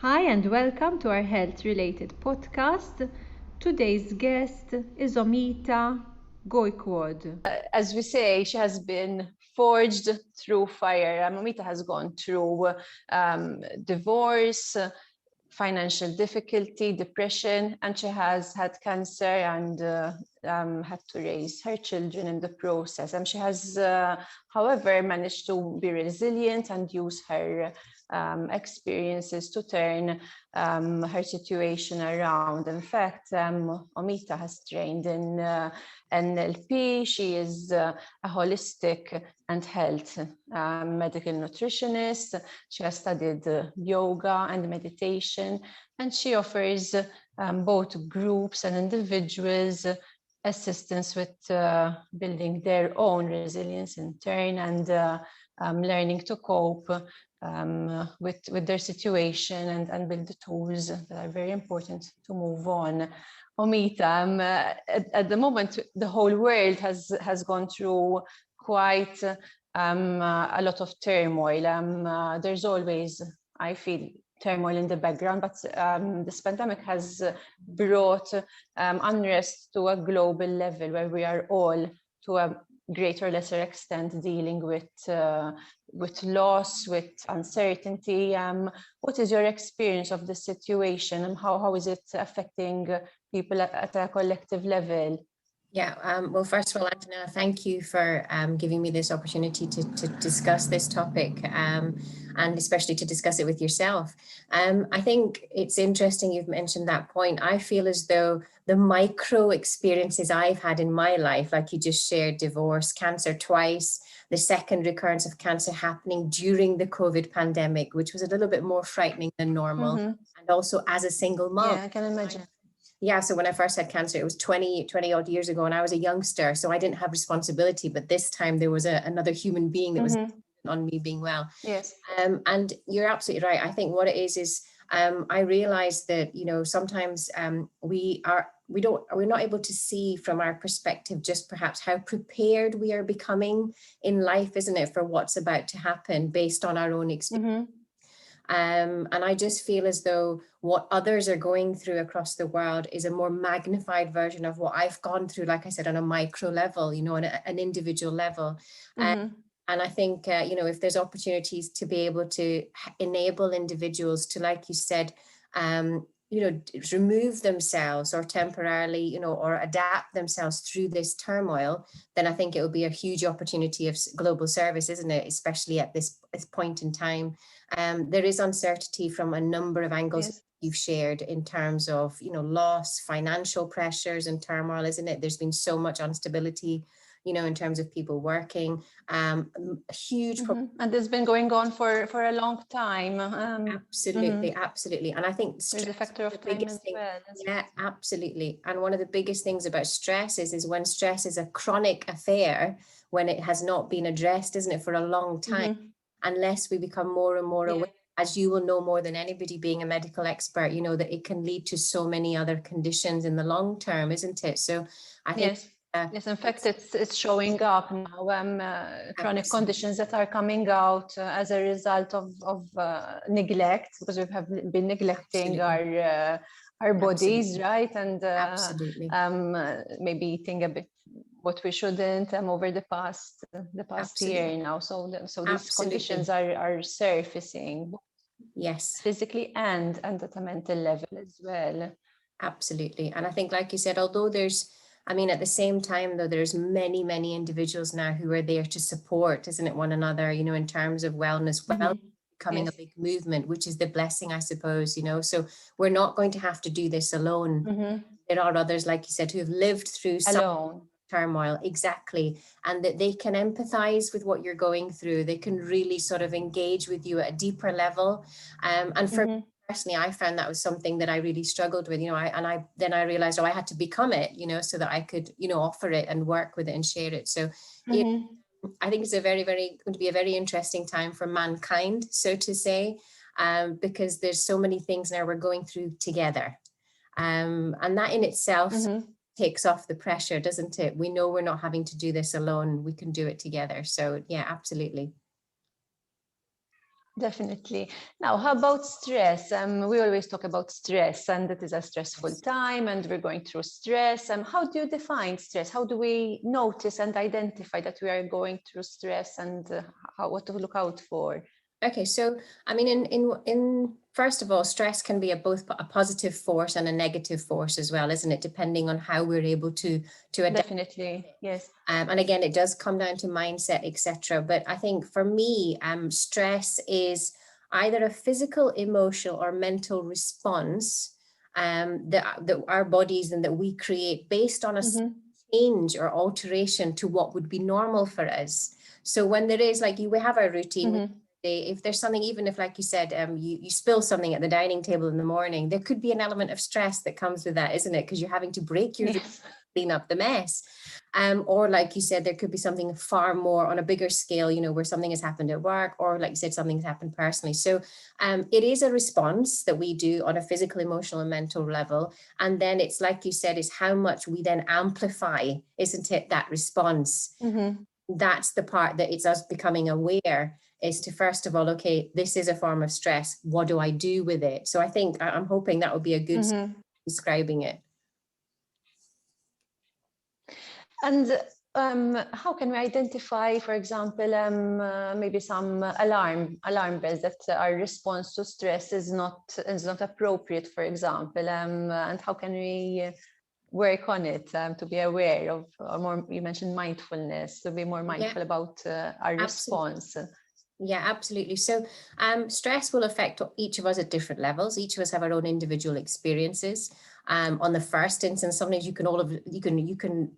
Hi and welcome to our health-related podcast. Today's guest is Omita Gaikwad. As we say, she has been forged through fire. Omita has gone through divorce, financial difficulty, depression, and she has had cancer and had to raise her children in the process. And she has, however, managed to be resilient and use her experiences to turn her situation around. In fact, Omita has trained in NLP. She is a holistic and health medical nutritionist. She has studied yoga and meditation, and she offers both groups and individuals assistance with building their own resilience in turn and learning to cope with their situation and build the tools that are very important to move on. Omita, at the moment, the whole world has gone through quite a lot of turmoil. There's always, I feel, turmoil in the background, but this pandemic has brought unrest to a global level where we are all, to a greater or lesser extent, dealing with loss, with uncertainty. What is your experience of the situation, and how is it affecting people at a collective level? Yeah, well, first of all, Antonella, thank you for giving me this opportunity to discuss this topic and especially to discuss it with yourself. I think it's interesting you've mentioned that point. I feel as though the micro experiences I've had in my life, like you just shared, divorce, cancer twice, the second recurrence of cancer happening during the COVID pandemic, which was a little bit more frightening than normal, and also as a single mom. Yeah, I can imagine. Yeah, so when I first had cancer, it was 20 odd years ago, and I was a youngster, so I didn't have responsibility. But this time there was another human being that was on me being well. Yes. And you're absolutely right. I think what it is I realized that, you know, sometimes we're not able to see from our perspective just perhaps how prepared we are becoming in life, isn't it, for what's about to happen based on our own experience. And I just feel as though what others are going through across the world is a more magnified version of what I've gone through, like I said, on a micro level, you know, on an individual level. And I think, you know, if there's opportunities to be able to enable individuals to, like you said, you know, remove themselves or temporarily, you know, or adapt themselves through this turmoil, then I think it will be a huge opportunity of global service, isn't it? Especially at this point in time. There is uncertainty from a number of angles you've shared in terms of, you know, loss, financial pressures and turmoil, isn't it? There's been so much instability, you know, in terms of people working, a huge problem. And it's been going on for a long time. Absolutely. And I think there's a factor of time as well. Yeah, absolutely. And one of the biggest things about stress is when stress is a chronic affair, when it has not been addressed, isn't it, for a long time, unless we become more and more aware, as you will know more than anybody being a medical expert, you know, that it can lead to so many other conditions in the long term, isn't it? So I think yes, in fact, it's showing up now, chronic conditions that are coming out as a result of neglect, because we have been neglecting our bodies, right? And maybe eating a bit what we shouldn't over the past year now. So these conditions are surfacing. Yes, physically and at a mental level as well. Absolutely. And I think, like you said, although at the same time, though, there's many individuals now who are there to support, isn't it, one another, you know, in terms of wellness, becoming a big movement, which is the blessing, I suppose, you know. So we're not going to have to do this alone. There are others, like you said, who have lived through some turmoil, exactly, and that they can empathize with what you're going through. They can really sort of engage with you at a deeper level. And for me personally, I found that was something that I really struggled with, you know. I realized, I had to become it, you know, so that I could, you know, offer it and work with it and share it. So I think it's going to be a very interesting time for mankind, so to say, because there's so many things now we're going through together, and that in itself takes off the pressure, doesn't it? We know we're not having to do this alone. We can do it together. So yeah, absolutely. Definitely. Now, how about stress? We always talk about stress, and it is a stressful time, and we're going through stress. How do you define stress? How do we notice and identify that we are going through stress, and what to look out for? Okay, so I mean, in first of all, stress can be both a positive force and a negative force as well, isn't it? Depending on how we're able to adapt. Definitely, yes. And again, it does come down to mindset, etc. But I think for me, stress is either a physical, emotional, or mental response that our bodies and that we create based on a change or alteration to what would be normal for us. So when there is, like, we have our routine. If there's something, even if, like you said, you spill something at the dining table in the morning, there could be an element of stress that comes with that, isn't it? Because you're having to break your clean up the mess. Or like you said, there could be something far more on a bigger scale, where something has happened at work, or like you said, something's happened personally. So it is a response that we do on a physical, emotional, and mental level. And then it's, like you said, is how much we then amplify, isn't it, that response? That's the part that it's us becoming aware, is to, first of all, okay, this is a form of stress. What do I do with it? So I think I'm hoping that would be a good describing it. And how can we identify, for example, maybe some alarm bells that our response to stress is not appropriate, for example, and how can we work on it to be aware of, or more, you mentioned mindfulness, to be more mindful about our response. Yeah, absolutely. So stress will affect each of us at different levels. Each of us have our own individual experiences. On the first instance, sometimes you can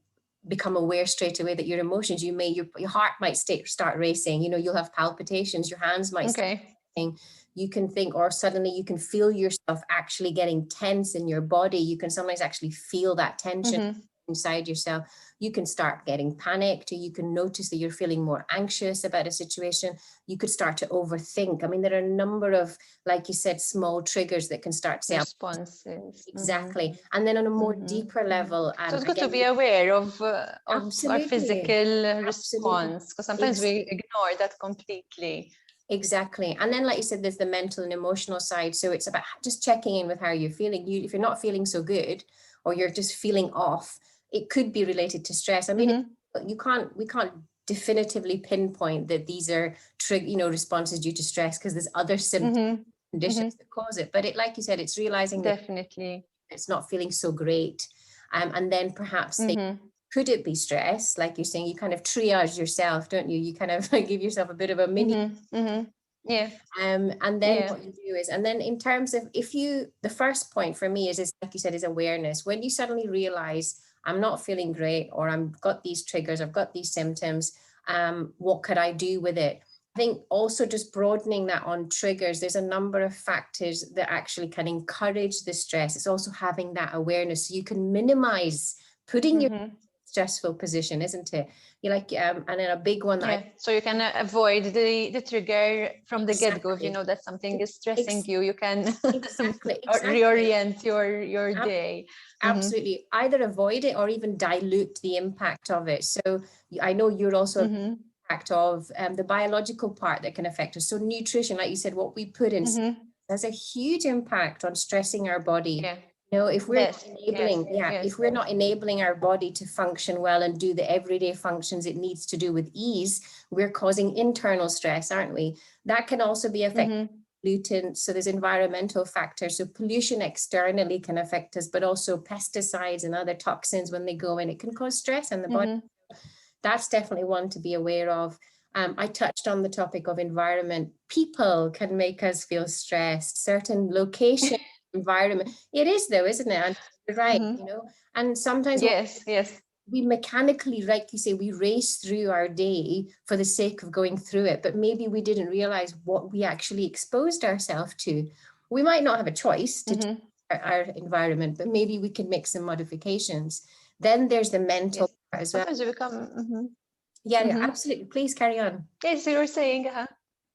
become aware straight away that your emotions, your heart might start racing, you'll have palpitations, your hands might start racing. You can think, or suddenly you can feel yourself actually getting tense in your body. You can sometimes actually feel that tension inside yourself. You can start getting panicked, or you can notice that you're feeling more anxious about a situation. You could start to overthink. I mean, there are a number of, like you said, small triggers that can start to responses. Exactly. And then on a more deeper level, so it's good to be aware of our physical response, because sometimes we ignore that completely. Exactly. And then, like you said, there's the mental and emotional side. So it's about just checking in with how you're feeling. If you're not feeling so good, or you're just feeling off, it could be related to stress. I mean, we can't definitively pinpoint that these are responses due to stress, because there's other symptoms, conditions that cause it. But like you said, it's realizing definitely that it's not feeling so great. And then perhaps could it be stress? Like you're saying, you kind of triage yourself, don't you? You kind of give yourself a bit of a mini. Yeah. And then what you do is, and then in terms of, the first point for me is like you said, is awareness. When you suddenly realize, I'm not feeling great, or I've got these triggers, I've got these symptoms, what could I do with it? I think also just broadening that on triggers, there's a number of factors that actually can encourage the stress. It's also having that awareness, so you can minimize putting your stressful position, isn't it? You like, and then a big one so you can avoid the trigger from the get-go. If you know that something is stressing you, you can reorient your day. Absolutely. Either avoid it or even dilute the impact of it. So I know you're also impact of the biological part that can affect us. So nutrition, like you said, what we put in has a huge impact on stressing our body. If we're if we're not enabling our body to function well and do the everyday functions it needs to do with ease, we're causing internal stress, aren't we? That can also be affected pollutants. So there's environmental factors. So pollution externally can affect us, but also pesticides and other toxins, when they go in, it can cause stress in the body. That's definitely one to be aware of. I touched on the topic of environment. People can make us feel stressed. Certain location, environment. It is though, isn't it? And you're right, and sometimes we mechanically, like you say, we race through our day for the sake of going through it, but maybe we didn't realize what we actually exposed ourselves to. We might not have a choice to change our environment, but maybe we can make some modifications. Then there's the mental part as well. Sometimes we become absolutely. Please carry on. Yes, you were saying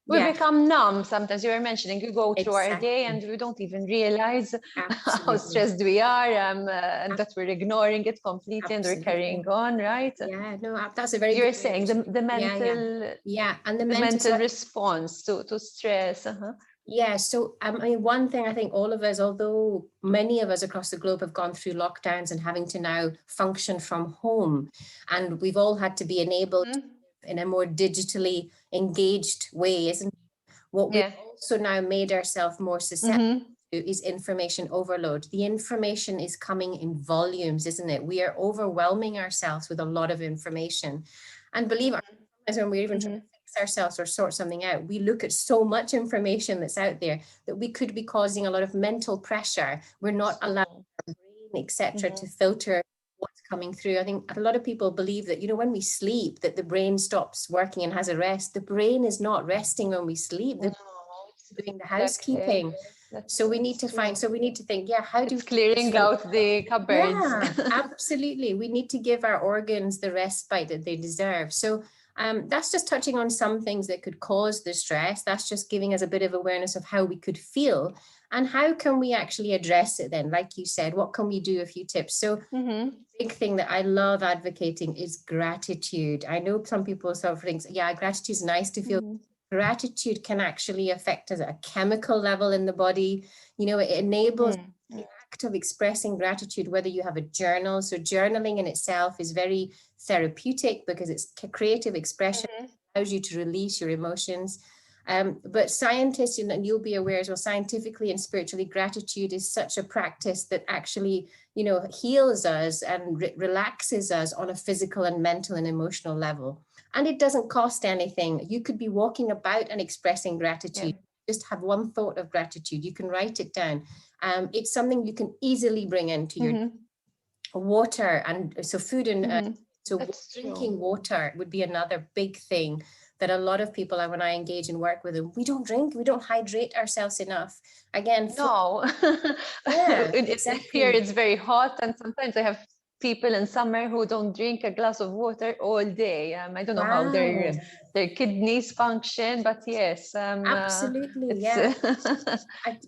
we become numb sometimes. You were mentioning you go through our day and we don't even realize how stressed we are, and that we're ignoring it completely and we're carrying on, right? Yeah, no, that's a very you're good saying the mental and the mental response to stress. Yeah, so I mean, one thing I think all of us, although many of us across the globe have gone through lockdowns and having to now function from home, and we've all had to be enabled in a more digitally engaged way, isn't it? What we've also now made ourselves more susceptible to is information overload. The information is coming in volumes, isn't it? We are overwhelming ourselves with a lot of information. And believe it, sometimes when we're even trying to fix ourselves or sort something out, we look at so much information that's out there that we could be causing a lot of mental pressure. We're not allowing our brain, etc., to filter what's coming through. I think a lot of people believe that, you know, when we sleep, that the brain stops working and has a rest. The brain is not resting when we sleep. The doing the housekeeping. So we need to think, how do we clearing out the cupboards? Yeah, absolutely. We need to give our organs the respite that they deserve. So that's just touching on some things that could cause the stress. That's just giving us a bit of awareness of how we could feel and how can we actually address it then? Like you said, what can we do? A few tips. So big thing that I love advocating is gratitude. I know some people sort of think, gratitude is nice to feel. Gratitude can actually affect us at a chemical level in the body. You know, it enables the act of expressing gratitude, whether you have a journal. So journaling in itself is very therapeutic because it's creative expression, allows you to release your emotions. But scientists, and you'll be aware as well, scientifically and spiritually, gratitude is such a practice that actually, you know, heals us and relaxes us on a physical and mental and emotional level. And it doesn't cost anything. You could be walking about and expressing gratitude. Just have one thought of gratitude. You can write it down. It's something you can easily bring into your water. And so food and so drinking water would be another big thing that a lot of people, when I engage and work with them, we don't drink, we don't hydrate ourselves enough. Again, no. Here it's very hot, and sometimes I have people in summer who don't drink a glass of water all day. I don't know how their kidneys function, but yes, absolutely, exactly.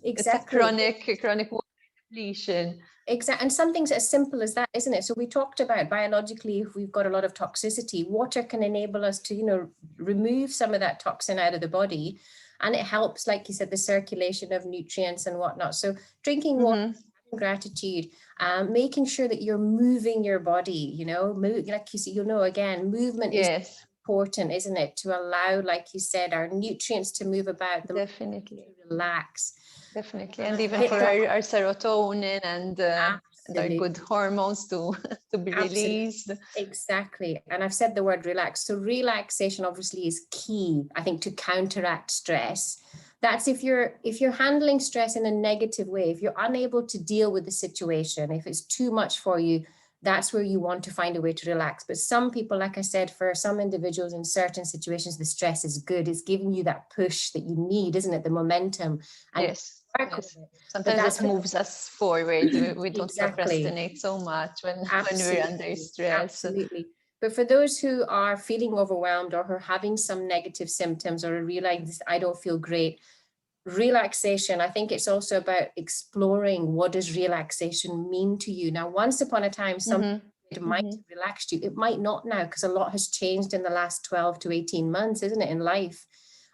It's a chronic water depletion. Exactly. And something's as simple as that, isn't it? So we talked about biologically, if we've got a lot of toxicity, water can enable us to, you know, remove some of that toxin out of the body. And it helps, like you said, the circulation of nutrients and whatnot. So drinking water, gratitude, making sure that you're moving your body, you know, like you see, you know, again, movement is important, isn't it? To allow, like you said, our nutrients to move about, definitely relax. Definitely, and even for our serotonin and our good hormones to be released. Exactly. And I've said the word relax. So relaxation obviously is key, I think, to counteract stress. That's if you're handling stress in a negative way, if you're unable to deal with the situation, if it's too much for you, that's where you want to find a way to relax. But some people, like I said, for some individuals in certain situations, the stress is good. It's giving you that push that you need, isn't it? The momentum. And yes. Sometimes it moves us forward. We don't procrastinate so much when we're under stress. Absolutely. But for those who are feeling overwhelmed or who are having some negative symptoms or realize I don't feel great, relaxation, I think it's also about exploring what does relaxation mean to you. Now, once upon a time, it might have relaxed you. It might not now, because a lot has changed in the last 12 to 18 months, isn't it, in life?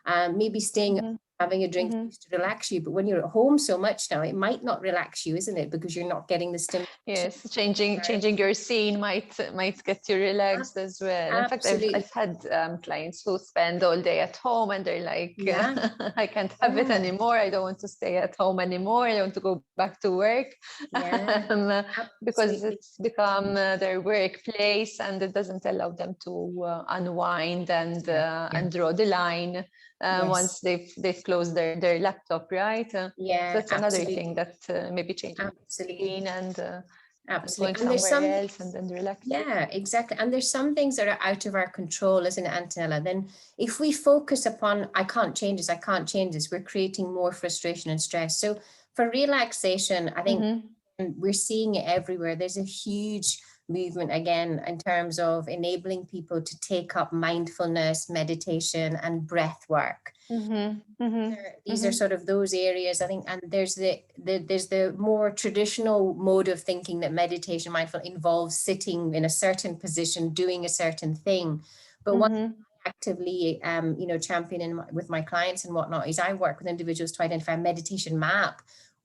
Maybe staying, having a drink used to relax you, but when you're at home so much now, it might not relax you, isn't it? Because you're not getting the stimulation. Yes, changing your scene might get you relaxed as well. Absolutely. In fact, I've had clients who spend all day at home and they're like, I can't have it anymore. I don't want to stay at home anymore. I want to go back to work because it's become their workplace and it doesn't allow them to unwind and draw the line. Once they've closed their laptop, right? So that's another thing that maybe changing scene and going somewhere else and then relax. Yeah, exactly. And there's some things that are out of our control, isn't it, Antonella? Then if we focus upon, I can't change this, we're creating more frustration and stress. So for relaxation, I think we're seeing it everywhere. There's a huge movement again in terms of enabling people to take up mindfulness, meditation, and breath work. These are sort of those areas, I think, and there's the more traditional mode of thinking that meditation, mindful involves sitting in a certain position, doing a certain thing. But what I actively, championing with my clients and whatnot is I work with individuals to identify a meditation map.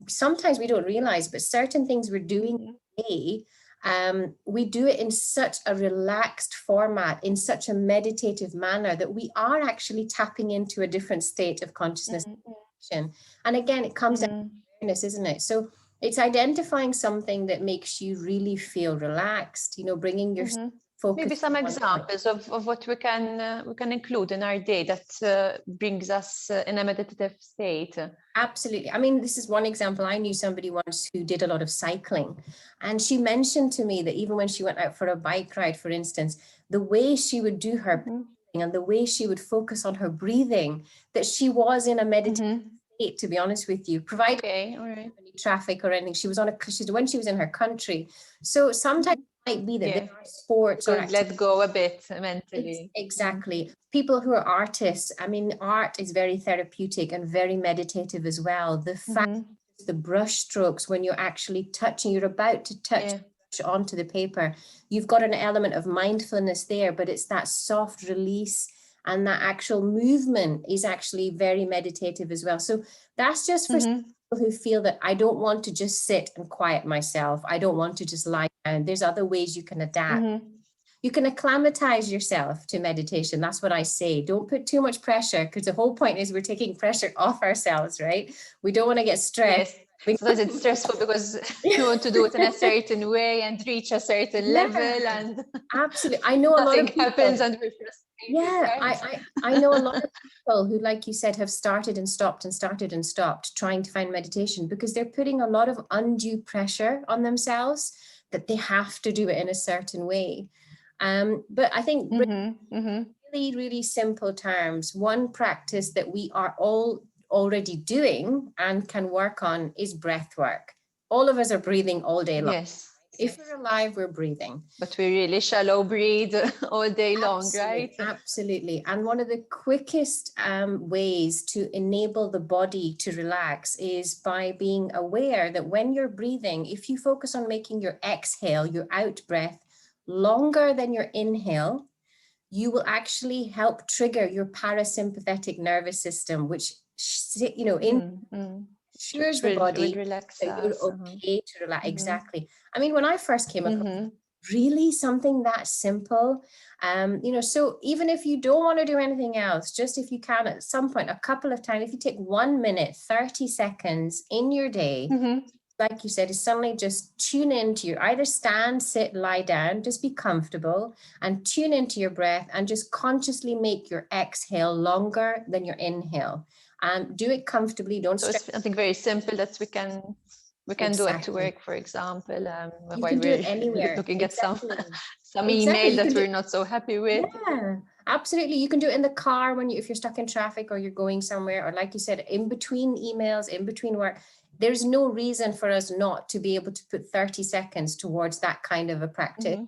Sometimes we don't realize, but certain things we're doing today, we do it in such a relaxed format, in such a meditative manner, that we are actually tapping into a different state of consciousness. And again, it comes down to awareness, isn't it? So it's identifying something that makes you really feel relaxed, bringing your focus. Maybe some examples of what we can include in our day that brings us in a meditative state. Absolutely. I mean, this is one example. I knew somebody once who did a lot of cycling, and she mentioned to me that even when she went out for a bike ride, for instance, the way she would do her breathing and the way she would focus on her breathing, that she was in a meditative state, to be honest with you, provided any traffic or anything. She was when she was in her country. So sometimes it might be that there are sports or let go a bit mentally. Exactly. People who are artists, I mean, art is very therapeutic and very meditative as well. The fact, the brush strokes, when you're actually touching, you're about to touch onto the paper, you've got an element of mindfulness there, but it's that soft release, and that actual movement is actually very meditative as well. So that's just for people who feel that I don't want to just sit and quiet myself. I don't want to just lie down. There's other ways you can adapt. You can acclimatize yourself to meditation. That's what I say. Don't put too much pressure, because the whole point is we're taking pressure off ourselves, right? We don't want to get stressed. Sometimes it's stressful because you want to do it in a certain way and reach a certain level, and absolutely. I know a lot of people happens and we're frustrated. Right? I know a lot of people who, like you said, have started and stopped and started and stopped trying to find meditation because they're putting a lot of undue pressure on themselves that they have to do it in a certain way. But I think really, really simple terms, one practice that we are all already doing and can work on is breath work. All of us are breathing all day long. If we're alive, we're breathing. But we really shallow breathe all day long, right? Absolutely. And one of the quickest ways to enable the body to relax is by being aware that when you're breathing, if you focus on making your exhale, your out breath, longer than your inhale, you will actually help trigger your parasympathetic nervous system, which assures the body that you're okay to relax. Exactly. I mean, when I first came across really something that simple, so even if you don't want to do anything else, just if you can at some point, a couple of times, if you take 1 minute, 30 seconds in your day, like you said, is suddenly just tune into your, either stand, sit, lie down, just be comfortable and tune into your breath and just consciously make your exhale longer than your inhale. And do it comfortably. Don't stress. So it's something very simple that we can do at work, for example, you can do it anywhere. Looking at some email that we're not so happy with. Yeah, absolutely. You can do it in the car if you're stuck in traffic or you're going somewhere, or like you said, in between emails, in between work. There's no reason for us not to be able to put 30 seconds towards that kind of a practice.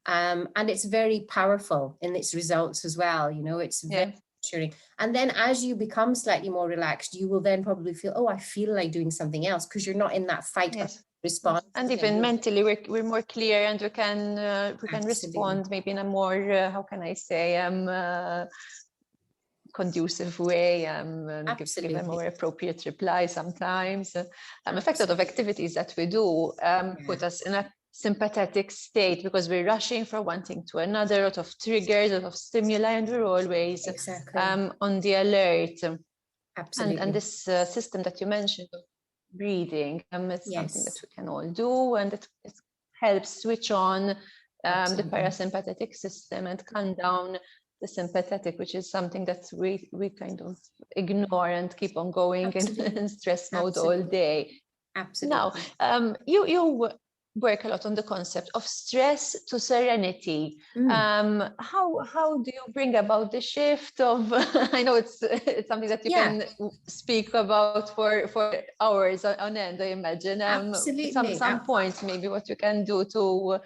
And it's very powerful in its results as well. It's very reassuring. And then as you become slightly more relaxed, you will then probably feel, oh, I feel like doing something else, because you're not in that fight response. And even mentally, we're more clear, and we can respond maybe in a more, how can I say, conducive way, give a more appropriate reply sometimes. In fact, a lot of activities that we do put us in a sympathetic state, because we're rushing from one thing to another, a lot of triggers, a lot of stimuli, and we're always on the alert. Absolutely. And this system that you mentioned of breathing, it's something that we can all do, and it helps switch on the parasympathetic system and calm down the sympathetic, which is something that we kind of ignore and keep on going in stress mode all day. Absolutely. Now, you work a lot on the concept of stress to serenity. How do you bring about the shift of? I know it's something that you can speak about for hours on end, I imagine. Absolutely. Some points, maybe what you can do to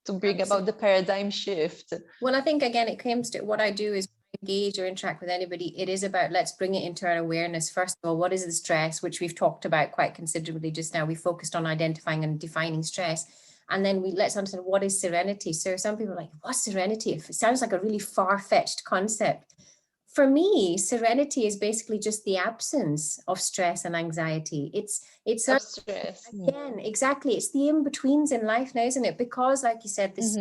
to bring about the paradigm shift. Well, I think, again, it comes to what I do is engage or interact with anybody. It is about, let's bring it into our awareness. First of all, what is the stress, which we've talked about quite considerably just now. We focused on identifying and defining stress. And then let's understand, what is serenity? So some people are like, what's serenity? It sounds like a really far-fetched concept. For me, serenity is basically just the absence of stress and anxiety. It's Stress. Again, exactly. It's the in-betweens in life now, isn't it? Because, like you said, this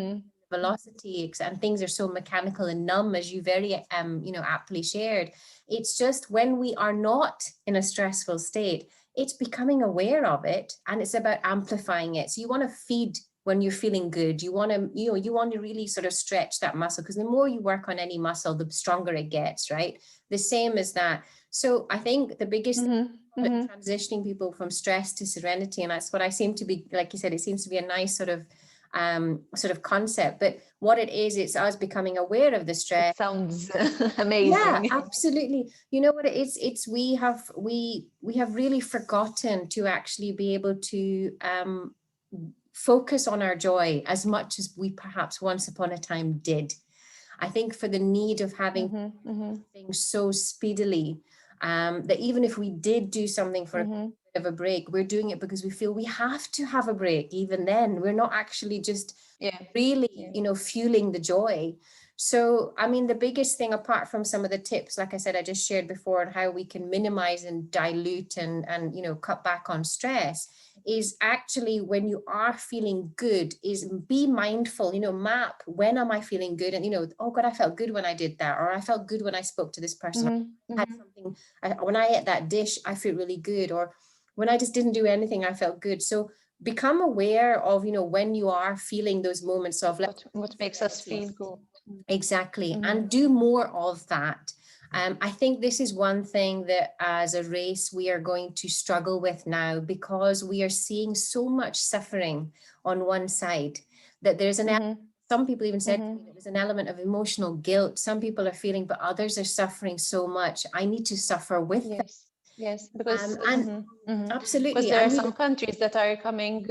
velocity and things are so mechanical and numb, as you very aptly shared. It's just when we are not in a stressful state, it's becoming aware of it, and it's about amplifying it. So you want to feed when you're feeling good. You want to really sort of stretch that muscle, because the more you work on any muscle, the stronger it gets, right? The same as that. So I think the biggest transitioning people from stress to serenity, and that's what I seem to be, like you said, it seems to be a nice sort of concept. But what it is, it's us becoming aware of the stress. It sounds amazing. Yeah, absolutely. You know what it is? It's we have really forgotten to actually be able to focus on our joy as much as we perhaps once upon a time did. I think for the need of having things so speedily, that even if we did do something for a bit of a break, we're doing it because we feel we have to have a break. Even then, we're not actually just really, fueling the joy. So, I mean, the biggest thing, apart from some of the tips, like I said, I just shared before, on how we can minimize and dilute and cut back on stress, is actually, when you are feeling good, is be mindful, map, when am I feeling good? And, oh God, I felt good when I did that, or I felt good when I spoke to this person. I had something, when I ate that dish, I feel really good. Or when I just didn't do anything, I felt good. So become aware of, when you are feeling those moments of what makes us feel good. Exactly. And do more of that. I think this is one thing that as a race we are going to struggle with now, because we are seeing so much suffering on one side, that there's some people even said to me that there's an element of emotional guilt. Some people are feeling, but others are suffering so much, I need to suffer with them. Yes, because absolutely, because there are some countries that are coming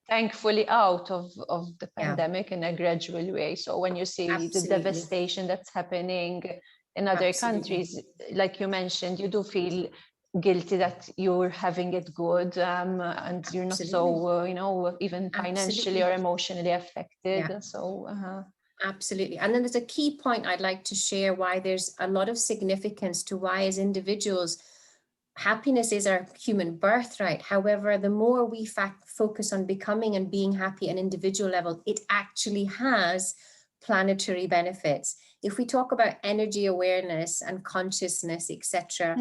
thankfully out of the pandemic in a gradual way. So when you see the devastation that's happening in other countries, like you mentioned, you do feel guilty that you're having it good, and you're not so even financially or emotionally affected. So absolutely. And then there's a key point I'd like to share, why there's a lot of significance to why, as individuals, happiness is our human birthright. However, the more we focus on becoming and being happy at an individual level, it actually has planetary benefits. If we talk about energy awareness and consciousness, etc.,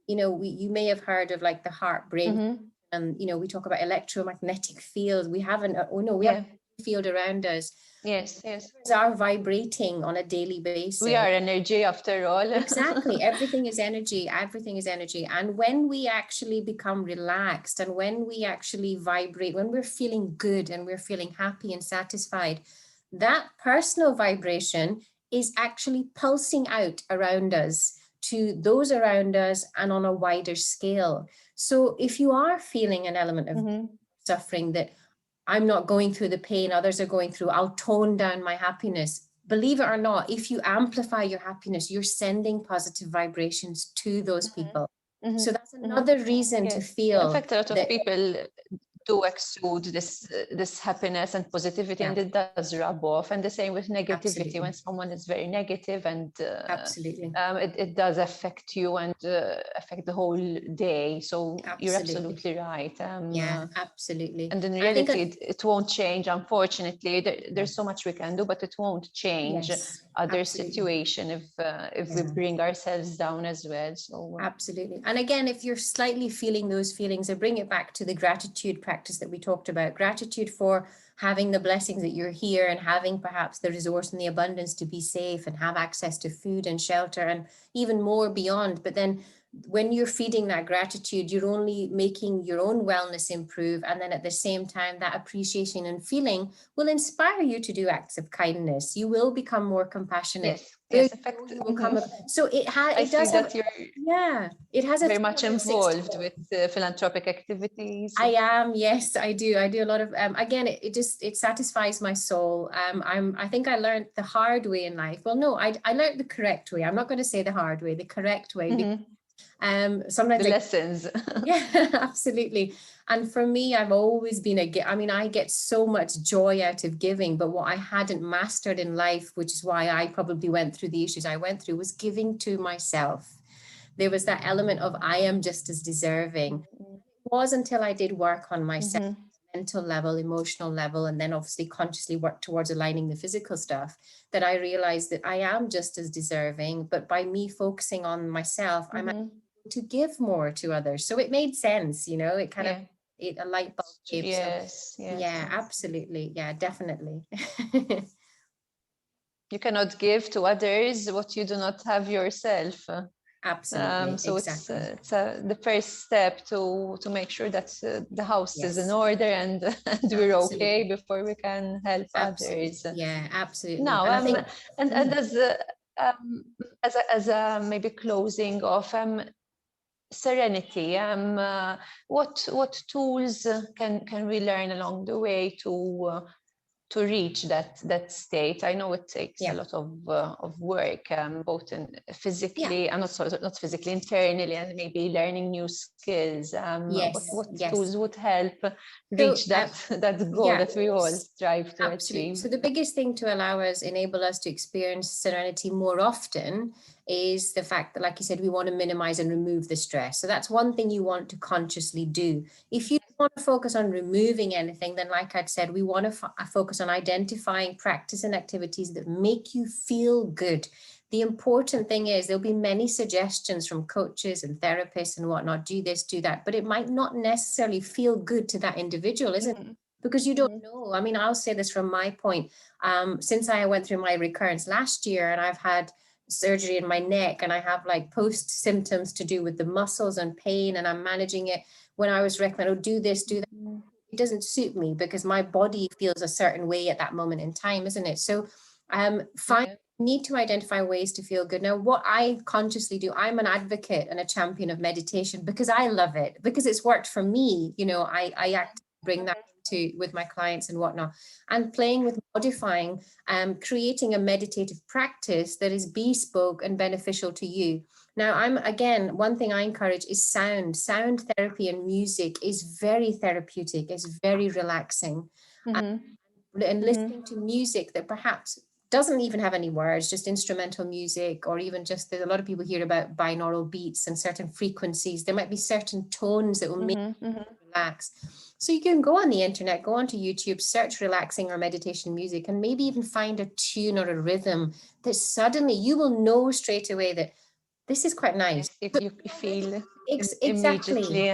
you may have heard of like the heart brain, and we talk about electromagnetic field. We have have a field around us. Yes. Are vibrating on a daily basis. We are energy after all. Exactly. Everything is energy. And when we actually become relaxed, and when we actually vibrate, when we're feeling good and we're feeling happy and satisfied, that personal vibration is actually pulsing out around us to those around us and on a wider scale. So if you are feeling an element of suffering, that I'm not going through the pain others are going through, I'll tone down my happiness. Believe it or not, if you amplify your happiness, you're sending positive vibrations to those people. So that's another reason to feel. In fact, a lot of people do exude this happiness and positivity, and it does rub off. And the same with negativity. When someone is very negative, and it does affect you and affect the whole day. So you're absolutely right. Absolutely. And in reality, it won't change. Unfortunately, there's so much we can do, but it won't change other situation if we bring ourselves down as well. So absolutely. And again, if you're slightly feeling those feelings, I bring it back to the gratitude practice that we talked about. Gratitude for having the blessings that you're here, and having perhaps the resource and the abundance to be safe and have access to food and shelter, and even more beyond. But then when you're feeding that gratitude, you're only making your own wellness improve. And then at the same time, that appreciation and feeling will inspire you to do acts of kindness. You will become more compassionate. Yes, in fact, So it I see does that have, you're it has a very much 360. involved with philanthropic activities. I am, yes, I do a lot of again, it satisfies my soul. I think I learned the hard way in life. Well, no, I learned the correct way. I'm not going to say the hard way, the correct way. Sometimes the lessons. Yeah, absolutely. And for me, I've always been I get so much joy out of giving, but what I hadn't mastered in life, which is why I probably went through the issues I went through, was giving to myself. There was that element of I am just as deserving. It was until I did work on myself, mental level, emotional level, and then obviously consciously work towards aligning the physical stuff, that I realized that I am just as deserving, but by me focusing on myself, I'm able to give more to others. So it made sense, it kind of, a light bulb gave. Yes, so, yeah, absolutely. Yeah, definitely. You cannot give to others what you do not have yourself. Absolutely. So exactly. it's the first step to make sure that the house is in order and we're okay before we can help others. Yeah, absolutely. Now, and I think, as a maybe closing of Serenity, what tools can we learn along the way to reach that state? I know it takes a lot of work, both in physically and also not physically, internally, and maybe learning new skills. What tools would help reach that goal that we all strive to achieve? So the biggest thing to enable us to experience serenity more often is the fact that, like you said, we want to minimize and remove the stress. So that's one thing you want to consciously do. If you want to focus on removing anything, then like I'd said, we want to focus on identifying practice and activities that make you feel good. The important thing is there'll be many suggestions from coaches and therapists and whatnot, do this, do that, but it might not necessarily feel good to that individual, isn't it? Because you don't know. I mean, I'll say this from my point. Since I went through my recurrence last year, and I've had surgery in my neck, and I have like post symptoms to do with the muscles and pain, and I'm managing it. When I was recommended, oh, do this, do that, it doesn't suit me because my body feels a certain way at that moment in time, isn't it? So need to identify ways to feel good. Now, what I consciously do, I'm an advocate and a champion of meditation because I love it, because it's worked for me. I bring that with my clients and whatnot, and playing with modifying, creating a meditative practice that is bespoke and beneficial to you. Now, one thing I encourage is sound therapy, and music is very therapeutic, it's very relaxing. And listening to music that perhaps doesn't even have any words, just instrumental music, or even just, there's a lot of people hear about binaural beats and certain frequencies. There might be certain tones that will make you relax. So you can go on the internet, go onto YouTube, search relaxing or meditation music, and maybe even find a tune or a rhythm that suddenly you will know straight away that this is quite nice. If you feel immediately.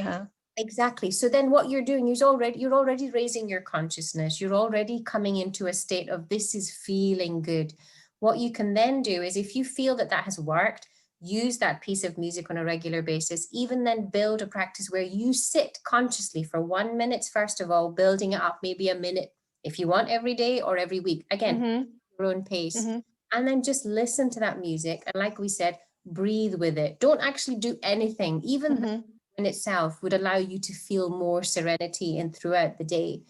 Exactly. So then what you're doing is you're already raising your consciousness. You're already coming into a state of this is feeling good. What you can then do is, if you feel that has worked, use that piece of music on a regular basis, even then build a practice where you sit consciously for 1 minute, first of all, building it up, maybe a minute if you want, every day or every week. Again, your own pace. And then just listen to that music. And like we said, breathe with it. Don't actually do anything. Even in itself would allow you to feel more serenity and throughout the day.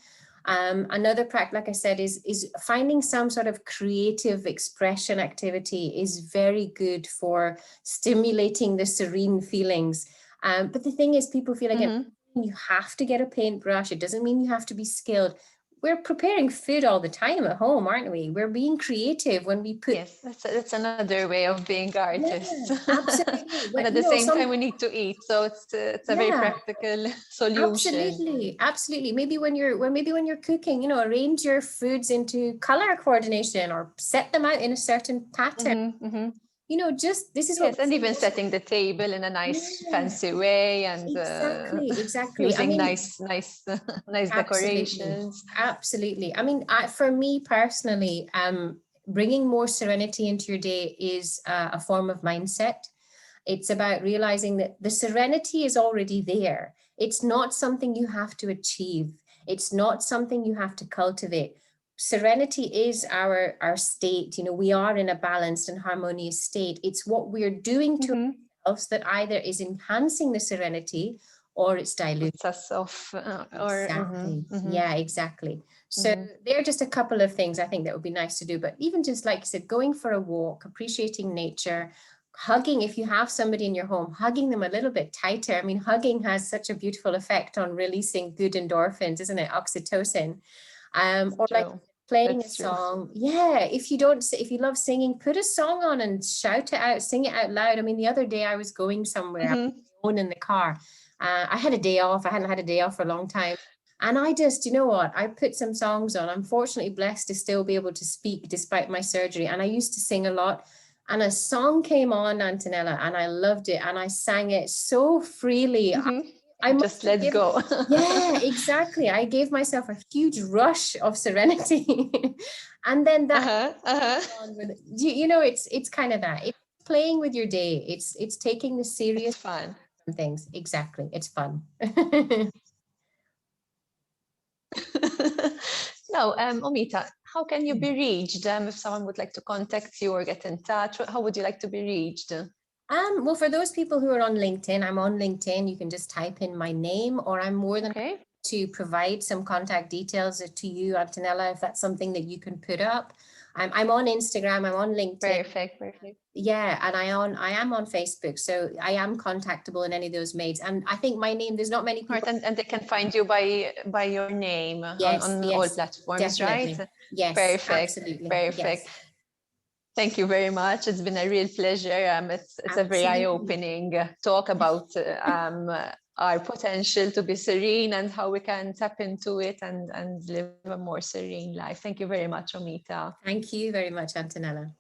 Another practice, like I said, is finding some sort of creative expression activity is very good for stimulating the serene feelings. But the thing is, people feel again, you have to get a paintbrush. It doesn't mean you have to be skilled. We're preparing food all the time at home, aren't we? We're being creative when we put... Yes, that's another way of being artists. Yeah, absolutely. And at the same time, we need to eat. So it's a very practical solution. Absolutely. Maybe when you're cooking, arrange your foods into color coordination or set them out in a certain pattern. This is and even setting the table in a nice fancy way, and exactly using nice decorations. Absolutely. I mean, for me personally, bringing more serenity into your day is a form of mindset. It's about realizing that the serenity is already there. It's not something you have to achieve. It's not something you have to cultivate. Serenity is our state. You know, we are in a balanced and harmonious state. It's what we're doing to ourselves that either is enhancing the serenity or it's diluting. Puts us off. Exactly. Yeah, exactly. So there are just a couple of things I think that would be nice to do. But even just like you said, going for a walk, appreciating nature, hugging, if you have somebody in your home, hugging them a little bit tighter. I mean, hugging has such a beautiful effect on releasing good endorphins, isn't it? Oxytocin. Or like playing a song. Yeah, if you love singing, put a song on and shout it out, sing it out loud. I mean, the other day I was going somewhere alone in the car. I had a day off. I hadn't had a day off for a long time. And I just, you know what? I put some songs on. I'm fortunately blessed to still be able to speak despite my surgery. And I used to sing a lot. And a song came on, Antonella, and I loved it. And I sang it so freely. I just let go. Yeah, exactly. I gave myself a huge rush of serenity. And then that, you know, it's kind of that. It's playing with your day. It's taking the serious fun things. Exactly. It's fun. Now, Omita, how can you be reached? If someone would like to contact you or get in touch, how would you like to be reached? Well, for those people who are on LinkedIn, I'm on LinkedIn. You can just type in my name, or I'm more than happy to provide some contact details to you, Antonella, if that's something that you can put up. I'm on Instagram, I'm on LinkedIn. Perfect. Yeah, and I am on Facebook, so I am contactable in any of those modes. And I think my name, there's not many people. Right, and they can find you by your name on all platforms, definitely. right? Yes, perfect, absolutely. perfect. Yes. Thank you very much. It's been a real pleasure. It's a very eye-opening talk about our potential to be serene and how we can tap into it and live a more serene life. Thank you very much, Omita. Thank you very much, Antonella.